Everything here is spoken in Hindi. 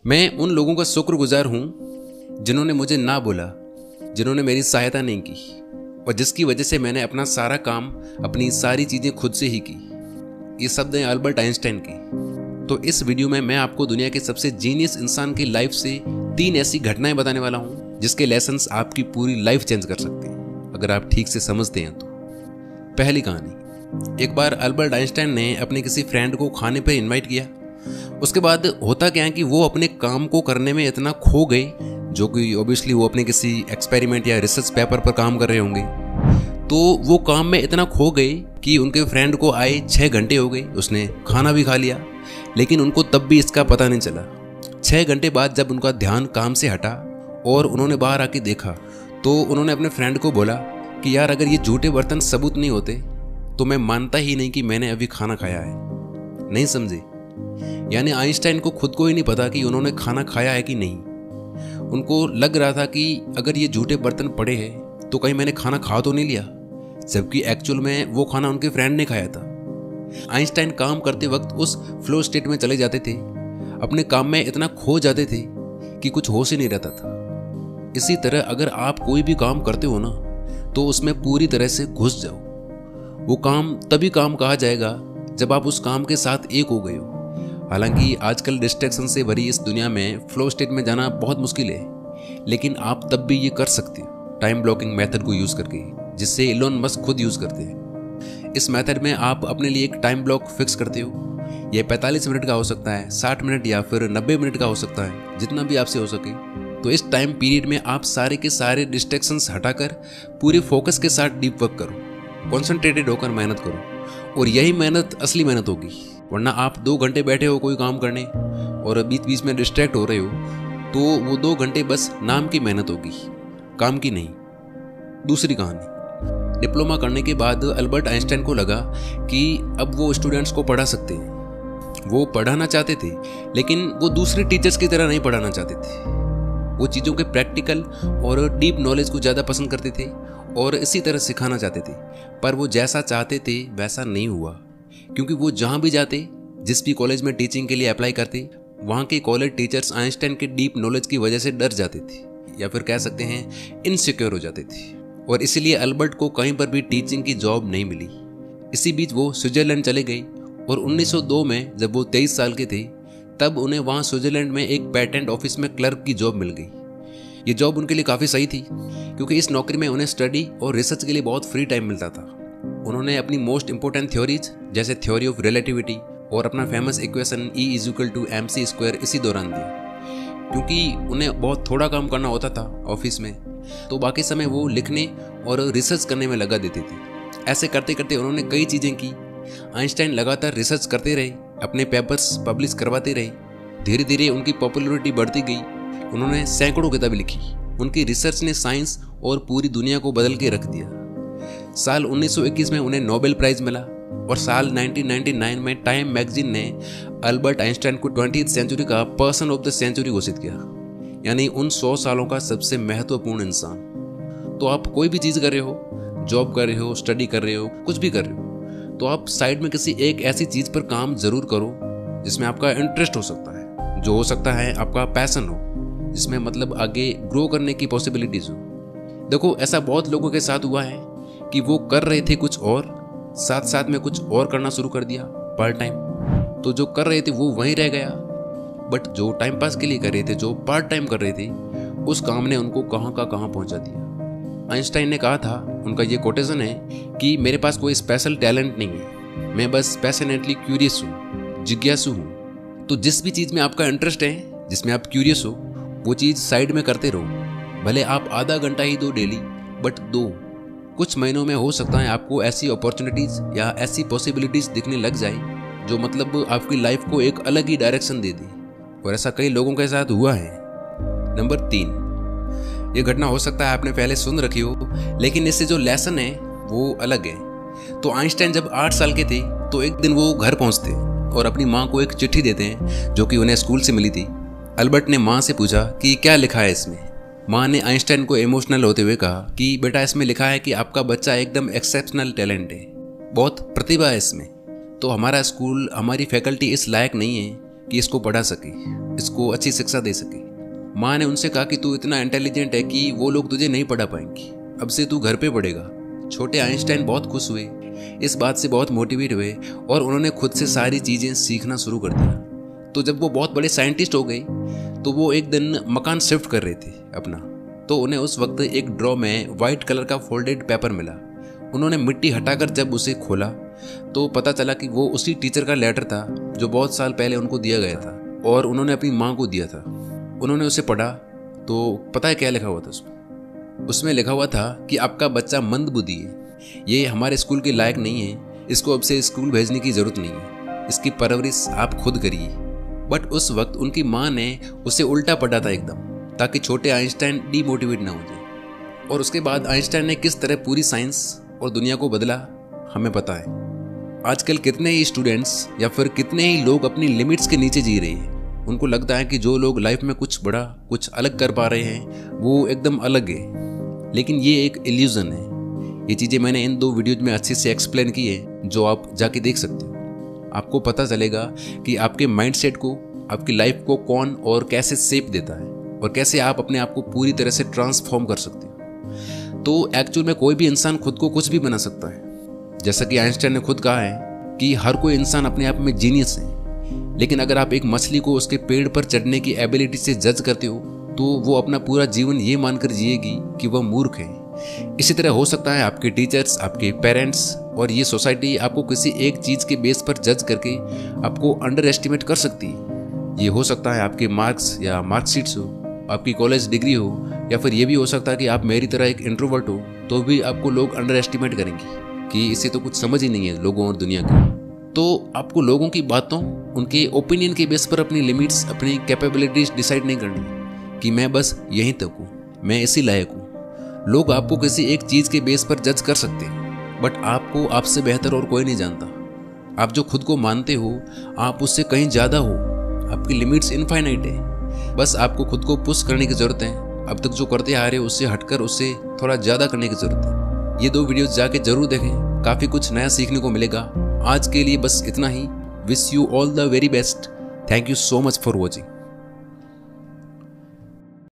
मैं उन लोगों का शुक्रगुजार हूँ जिन्होंने मुझे ना बोला, जिन्होंने मेरी सहायता नहीं की और जिसकी वजह से मैंने अपना सारा काम, अपनी सारी चीज़ें खुद से ही की। ये शब्द हैं अल्बर्ट आइंस्टाइन के। तो इस वीडियो में मैं आपको दुनिया के सबसे जीनियस इंसान की लाइफ से 3 ऐसी घटनाएं बताने वाला हूँ जिसके लेसन्स आपकी पूरी लाइफ चेंज कर सकते हैं अगर आप ठीक से समझते हैं तो। पहली कहानी। एक बार अल्बर्ट आइंस्टाइन ने अपने किसी फ्रेंड को खाने पर इनवाइट किया। उसके बाद होता क्या है कि वो अपने काम को करने में इतना खो गए, जो कि ऑब्वियसली वो अपने किसी एक्सपेरिमेंट या रिसर्च पेपर पर काम कर रहे होंगे, तो वो काम में इतना खो गए कि उनके फ्रेंड को आए 6 घंटे हो गए। उसने खाना भी खा लिया लेकिन उनको तब भी इसका पता नहीं चला। 6 घंटे बाद जब उनका ध्यान काम से हटा और उन्होंने बाहर आके देखा तो उन्होंने अपने फ्रेंड को बोला कि यार, अगर ये झूठे बर्तन सबूत नहीं होते तो मैं मानता ही नहीं कि मैंने अभी खाना खाया है। नहीं समझे? यानी आइंस्टाइन को खुद को ही नहीं पता कि उन्होंने खाना खाया है कि नहीं। उनको लग रहा था कि अगर ये झूठे बर्तन पड़े हैं तो कहीं मैंने खाना खा तो नहीं लिया, जबकि एक्चुअल में वो खाना उनके फ्रेंड ने खाया था। आइंस्टाइन काम करते वक्त उस फ्लो स्टेट में चले जाते थे, अपने काम में इतना खो जाते थे कि कुछ होश ही नहीं रहता था। इसी तरह अगर आप कोई भी काम करते हो ना तो उसमें पूरी तरह से घुस जाओ। वो काम तभी काम कहा जाएगा जब आप उस काम के साथ एक हो गए हो। हालांकि आजकल डिस्ट्रैक्शन से भरी इस दुनिया में फ्लो स्टेट में जाना बहुत मुश्किल है, लेकिन आप तब भी ये कर सकते हो टाइम ब्लॉकिंग मेथड को यूज़ करके, जिससे इलोन मस्क खुद यूज़ करते हैं। इस मेथड में आप अपने लिए एक टाइम ब्लॉक फिक्स करते हो। यह 45 मिनट का हो सकता है, 60 मिनट या फिर 90 मिनट का हो सकता है, जितना भी आपसे हो सके। तो इस टाइम पीरियड में आप सारे के सारे डिस्ट्रैक्शंस हटाकर पूरे फोकस के साथ डीप वर्क करो, कॉन्सेंट्रेटेड होकर मेहनत करो। और यही मेहनत असली मेहनत होगी। वरना आप 2 घंटे बैठे हो कोई काम करने और बीच बीच में डिस्ट्रैक्ट हो रहे हो तो वो 2 घंटे बस नाम की मेहनत होगी, काम की नहीं। दूसरी कहानी। डिप्लोमा करने के बाद अल्बर्ट आइंस्टाइन को लगा कि अब वो स्टूडेंट्स को पढ़ा सकते हैं। वो पढ़ाना चाहते थे लेकिन वो दूसरे टीचर्स की तरह नहीं पढ़ाना चाहते थे। वो चीज़ों के प्रैक्टिकल और डीप नॉलेज को ज़्यादा पसंद करते थे और इसी तरह सिखाना चाहते थे। पर वो जैसा चाहते थे वैसा नहीं हुआ, क्योंकि वो जहाँ भी जाते, जिस भी कॉलेज में टीचिंग के लिए अप्लाई करते, वहाँ के कॉलेज टीचर्स आइंस्टाइन के डीप नॉलेज की वजह से डर जाते थे, या फिर कह सकते हैं इनसिक्योर हो जाते थे। और इसीलिए अल्बर्ट को कहीं पर भी टीचिंग की जॉब नहीं मिली। इसी बीच वो स्विट्जरलैंड चले गए और 1902 में जब वो 23 साल के थे तब उन्हें वहाँ स्विट्जरलैंड में एक पेटेंट ऑफिस में क्लर्क की जॉब मिल गई। ये जॉब उनके लिए काफ़ी सही थी, क्योंकि इस नौकरी में उन्हें स्टडी और रिसर्च के लिए बहुत फ्री टाइम मिलता था। उन्होंने अपनी मोस्ट इंपॉर्टेंट थ्योरीज जैसे थ्योरी ऑफ रिलेटिविटी और अपना फेमस इक्वेशन E=mc² इसी दौरान दिया। क्योंकि उन्हें बहुत थोड़ा काम करना होता था ऑफिस में, तो बाकी समय वो लिखने और रिसर्च करने में लगा देते थे। ऐसे करते करते उन्होंने कई चीज़ें की। आइंस्टाइन लगातार रिसर्च करते रहे, अपने पेपर्स पब्लिश करवाते रहे। धीरे धीरे उनकी पॉपुलैरिटी बढ़ती गई। उन्होंने सैकड़ों किताबें लिखी। उनकी रिसर्च ने साइंस और पूरी दुनिया को बदल के रख दिया। साल 1921 में उन्हें नोबेल प्राइज़ मिला और साल 1999 में टाइम मैगजीन ने अल्बर्ट आइंस्टाइन को 20वीं सेंचुरी का पर्सन ऑफ द सेंचुरी घोषित किया, यानी उन 100 सालों का सबसे महत्वपूर्ण इंसान। तो आप कोई भी चीज़ कर रहे हो, जॉब कर रहे हो, स्टडी कर रहे हो, कुछ भी कर रहे हो, तो आप साइड में किसी एक ऐसी चीज़ पर काम ज़रूर करो जिसमें आपका इंटरेस्ट हो सकता है, जो हो सकता है आपका पैसन हो, जिसमें मतलब आगे ग्रो करने की पॉसिबिलिटीज़ हो। देखो, ऐसा बहुत लोगों के साथ हुआ है कि वो कर रहे थे कुछ और, साथ साथ में कुछ और करना शुरू कर दिया पार्ट टाइम। तो जो कर रहे थे वो वहीं रह गया, बट जो टाइम पास के लिए कर रहे थे, जो पार्ट टाइम कर रहे थे, उस काम ने उनको कहाँ का कहाँ पहुँचा दिया। आइंस्टाइन ने कहा था, उनका ये कोटेशन है कि मेरे पास कोई स्पेशल टैलेंट नहीं है, मैं बस पैशनेटली क्यूरियस हूँ, जिज्ञासु हूँ। तो जिस भी चीज़ में आपका इंटरेस्ट है, जिसमें आप क्यूरियस हो, वो चीज़ साइड में करते रहो। भले आप आधा घंटा ही दो डेली, बट दो। कुछ महीनों में हो सकता है आपको ऐसी अपॉर्चुनिटीज़ या ऐसी पॉसिबिलिटीज़ दिखने लग जाए जो मतलब आपकी लाइफ को एक अलग ही डायरेक्शन दे दी। और ऐसा कई लोगों के साथ हुआ है। नंबर 3, ये घटना हो सकता है आपने पहले सुन रखी हो, लेकिन इससे जो लेसन है वो अलग है। तो आइंस्टाइन जब 8 साल के थे तो एक दिन वो घर पहुंचते और अपनी माँ को एक चिट्ठी देते हैं जो कि उन्हें स्कूल से मिली थी। अल्बर्ट ने माँ से पूछा कि क्या लिखा है इसमें। माँ ने आइंस्टाइन को इमोशनल होते हुए कहा कि बेटा, इसमें लिखा है कि आपका बच्चा एकदम एक्सेप्शनल टैलेंट है, बहुत प्रतिभा है इसमें। तो हमारा स्कूल, हमारी फैकल्टी इस लायक नहीं है कि इसको पढ़ा सके, इसको अच्छी शिक्षा दे सके। माँ ने उनसे कहा कि तू इतना इंटेलिजेंट है कि वो लोग तुझे नहीं पढ़ा पाएंगे, अब से तू घर पे पढ़ेगा। छोटे आइंस्टाइन बहुत खुश हुए, इस बात से बहुत मोटिवेट हुए और उन्होंने खुद से सारी चीज़ें सीखना शुरू कर दिया। तो जब वो बहुत बड़े साइंटिस्ट हो गए तो वो एक दिन मकान शिफ्ट कर रहे थे अपना, तो उन्हें उस वक्त एक ड्रॉ में वाइट कलर का फोल्डेड पेपर मिला। उन्होंने मिट्टी हटाकर जब उसे खोला तो पता चला कि वो उसी टीचर का लेटर था जो बहुत साल पहले उनको दिया गया था और उन्होंने अपनी माँ को दिया था। उन्होंने उसे पढ़ा तो पता है क्या लिखा हुआ था उसमें लिखा हुआ था कि आपका बच्चा मंदबुद्धि है, ये हमारे स्कूल के लायक नहीं है, इसको अब से स्कूल भेजने की ज़रूरत नहीं है, इसकी परवरिश आप खुद करिए। बट उस वक्त उनकी माँ ने उसे उल्टा पढ़ा था एकदम, ताकि छोटे आइंस्टाइन डीमोटिवेट ना हो जाए। और उसके बाद आइंस्टाइन ने किस तरह पूरी साइंस और दुनिया को बदला हमें पता है। आजकल कितने ही स्टूडेंट्स या फिर कितने ही लोग अपनी लिमिट्स के नीचे जी रहे हैं। उनको लगता है कि जो लोग लाइफ में कुछ बड़ा कुछ अलग कर पा रहे हैं वो एकदम अलग है, लेकिन ये एक इल्यूजन है। ये चीज़ें मैंने इन 2 वीडियोज में अच्छे से एक्सप्लेन की है, जो आप जाके देख सकते हो। आपको पता चलेगा कि आपके माइंडसेट को, आपकी लाइफ को कौन और कैसे शेप देता है और कैसे आप अपने आप को पूरी तरह से ट्रांसफॉर्म कर सकते हो। तो एक्चुअल में कोई भी इंसान खुद को कुछ भी बना सकता है। जैसा कि आइंस्टाइन ने खुद कहा है कि हर कोई इंसान अपने आप में जीनियस है, लेकिन अगर आप एक मछली को उसके पेड़ पर चढ़ने की एबिलिटी से जज करते हो तो वो अपना पूरा जीवन ये मानकर जिएगी कि वह मूर्ख है। इसी तरह हो सकता है आपके टीचर्स, आपके पेरेंट्स और ये सोसाइटी आपको किसी एक चीज़ के बेस पर जज करके आपको अंडर एस्टिमेट कर सकती है। ये हो सकता है आपके मार्क्स या मार्कशीट्स हो, आपकी कॉलेज डिग्री हो, या फिर ये भी हो सकता है कि आप मेरी तरह एक इंट्रोवर्ट हो तो भी आपको लोग अंडर एस्टिमेट करेंगे कि इसे तो कुछ समझ ही नहीं है लोगों और दुनिया की। तो आपको लोगों की बातों, उनके ओपिनियन के बेस पर अपनी लिमिट्स, अपनी कैपेबिलिटीज डिसाइड नहीं करनी कि मैं बस यहीं तक हूँ, मैं इसी लायक हूँ। लोग आपको किसी एक चीज़ के बेस पर जज कर सकते हैं, बट आपको आपसे बेहतर और कोई नहीं जानता। आप जो खुद को मानते हो आप उससे कहीं ज़्यादा हो, आपकी लिमिट्स इनफाइनाइट है। बस आपको खुद को पुश करने की ज़रूरत है। अब तक जो करते आ रहे हो उससे हटकर उससे थोड़ा ज़्यादा करने की ज़रूरत है। ये 2 वीडियोज़ जाके ज़रूर देखें, काफ़ी कुछ नया सीखने को मिलेगा। आज के लिए बस इतना ही। Wish you all the very best. Thank you so much for watching.